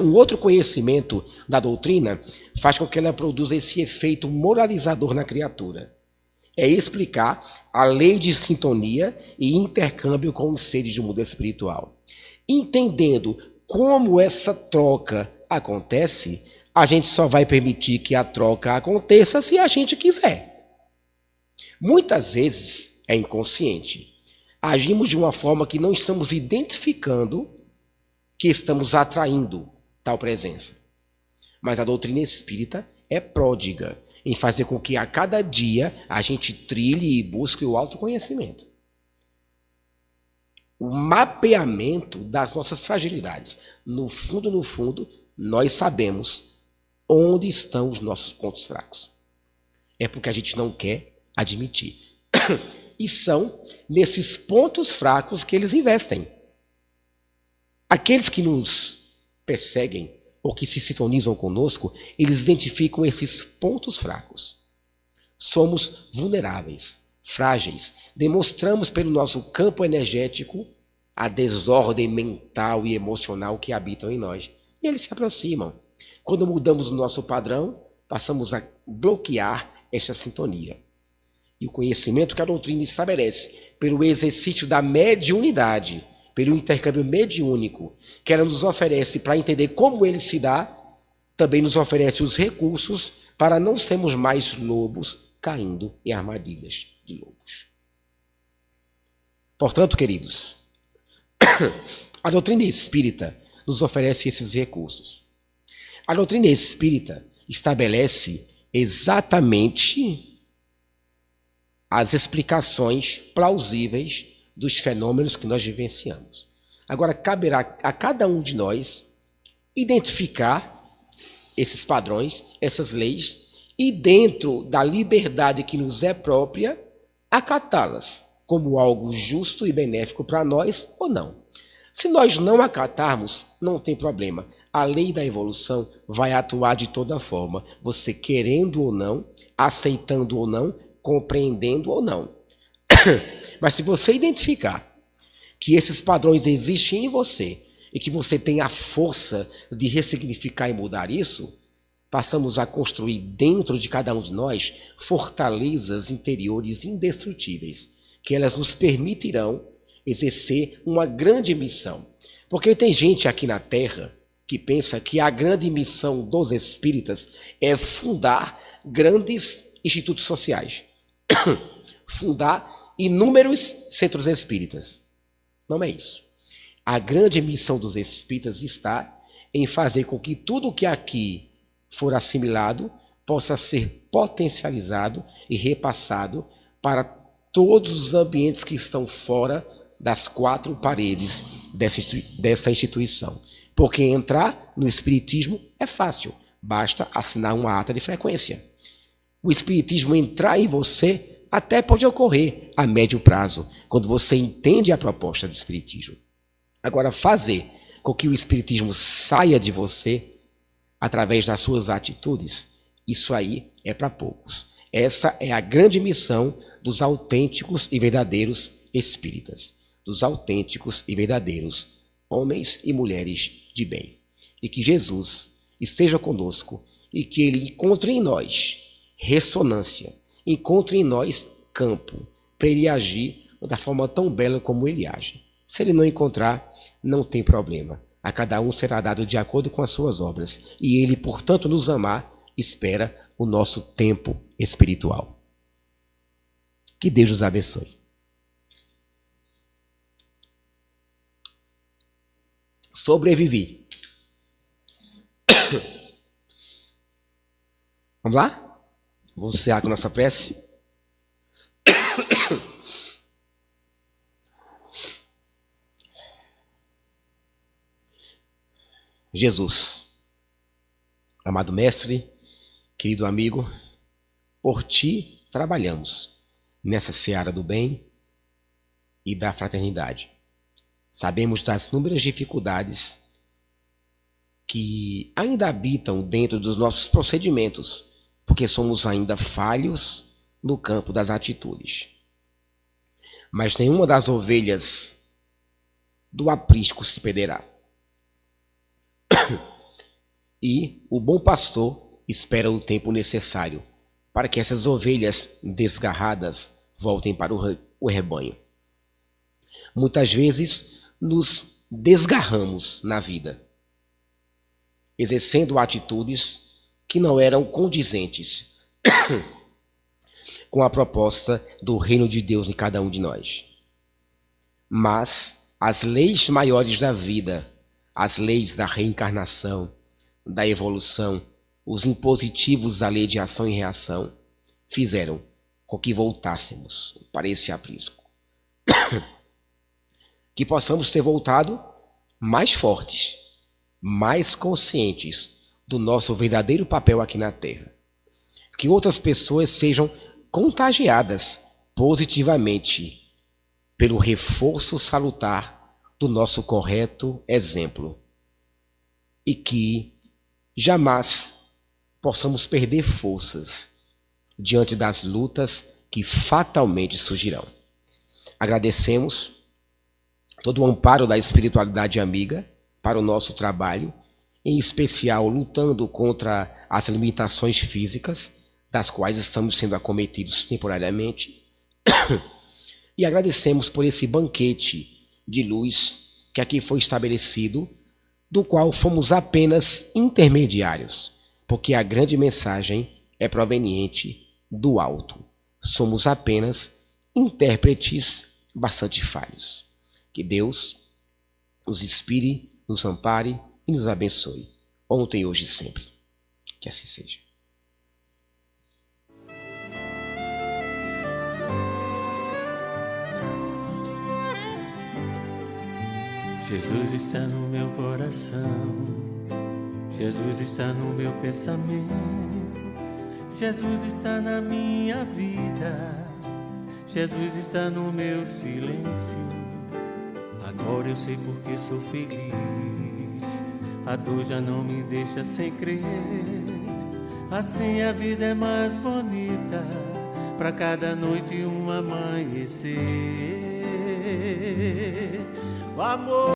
um outro conhecimento da doutrina faz com que ela produza esse efeito moralizador na criatura. É explicar a lei de sintonia e intercâmbio com os seres do mundo espiritual. Entendendo como essa troca acontece, a gente só vai permitir que a troca aconteça se a gente quiser. Muitas vezes é inconsciente. Agimos de uma forma que não estamos identificando que estamos atraindo tal presença. Mas a doutrina espírita é pródiga em fazer com que a cada dia a gente trilhe e busque o autoconhecimento. O mapeamento das nossas fragilidades. No fundo, nós sabemos onde estão os nossos pontos fracos. É porque a gente não quer admitir. E são nesses pontos fracos que eles investem. Aqueles que nos perseguem ou que se sintonizam conosco, eles identificam esses pontos fracos. Somos vulneráveis, frágeis. Demonstramos pelo nosso campo energético a desordem mental e emocional que habitam em nós. E eles se aproximam. Quando mudamos o nosso padrão, passamos a bloquear esta sintonia. E o conhecimento que a doutrina estabelece pelo exercício da mediunidade, pelo intercâmbio mediúnico, que ela nos oferece para entender como ele se dá, também nos oferece os recursos para não sermos mais lobos caindo em armadilhas de lobos. Portanto, queridos, a doutrina espírita nos oferece esses recursos. A doutrina espírita estabelece exatamente as explicações plausíveis dos fenômenos que nós vivenciamos. Agora, caberá a cada um de nós identificar esses padrões, essas leis, e dentro da liberdade que nos é própria, acatá-las como algo justo e benéfico para nós ou não. Se nós não acatarmos, não tem problema. A lei da evolução vai atuar de toda forma, você querendo ou não, aceitando ou não, compreendendo ou não. Mas se você identificar que esses padrões existem em você e que você tem a força de ressignificar e mudar isso, passamos a construir dentro de cada um de nós fortalezas interiores indestrutíveis, que elas nos permitirão exercer uma grande missão. Porque tem gente aqui na Terra que pensa que a grande missão dos espíritas é fundar grandes institutos sociais, fundar inúmeros centros espíritas. Não é isso. A grande missão dos espíritas está em fazer com que tudo que aqui for assimilado possa ser potencializado e repassado para todos os ambientes que estão fora das quatro paredes dessa instituição. Porque entrar no espiritismo é fácil, basta assinar uma ata de frequência. O espiritismo entrar em você até pode ocorrer a médio prazo, quando você entende a proposta do espiritismo. Agora, fazer com que o espiritismo saia de você através das suas atitudes, isso aí é para poucos. Essa é a grande missão dos autênticos e verdadeiros espíritas, dos autênticos e verdadeiros homens e mulheres de bem. E que Jesus esteja conosco e que ele encontre em nós ressonância, encontre em nós campo, para ele agir da forma tão bela como ele age. Se ele não encontrar, não tem problema. A cada um será dado de acordo com as suas obras. E ele, portanto, nos amar, espera o nosso tempo espiritual. Que Deus nos abençoe. Sobrevivi. Vamos lá? Vamos encerrar com a nossa prece? Jesus, amado mestre, querido amigo, por ti trabalhamos nessa seara do bem e da fraternidade. Sabemos das inúmeras dificuldades que ainda habitam dentro dos nossos procedimentos, porque somos ainda falhos no campo das atitudes. Mas nenhuma das ovelhas do aprisco se perderá. E o bom pastor espera o tempo necessário para que essas ovelhas desgarradas voltem para o rebanho. Muitas vezes nos desgarramos na vida, exercendo atitudes que não eram condizentes com a proposta do reino de Deus em cada um de nós. Mas as leis maiores da vida, as leis da reencarnação, da evolução, os impositivos da lei de ação e reação, fizeram com que voltássemos para esse aprisco. Que possamos ter voltado mais fortes, mais conscientes do nosso verdadeiro papel aqui na Terra. Que outras pessoas sejam contagiadas positivamente pelo reforço salutar do nosso correto exemplo. E que jamais possamos perder forças diante das lutas que fatalmente surgirão. Agradecemos todo o amparo da espiritualidade amiga para o nosso trabalho, em especial lutando contra as limitações físicas, das quais estamos sendo acometidos temporariamente. E agradecemos por esse banquete de luz que aqui foi estabelecido, do qual fomos apenas intermediários, porque a grande mensagem é proveniente do alto. Somos apenas intérpretes bastante falhos. Que Deus nos inspire, nos ampare e nos abençoe, ontem, hoje e sempre. Que assim seja. Jesus está no meu coração, Jesus está no meu pensamento, Jesus está na minha vida, Jesus está no meu silêncio. Agora eu sei porque sou feliz, a dor já não me deixa sem crer. Assim a vida é mais bonita, pra cada noite um amanhecer. O amor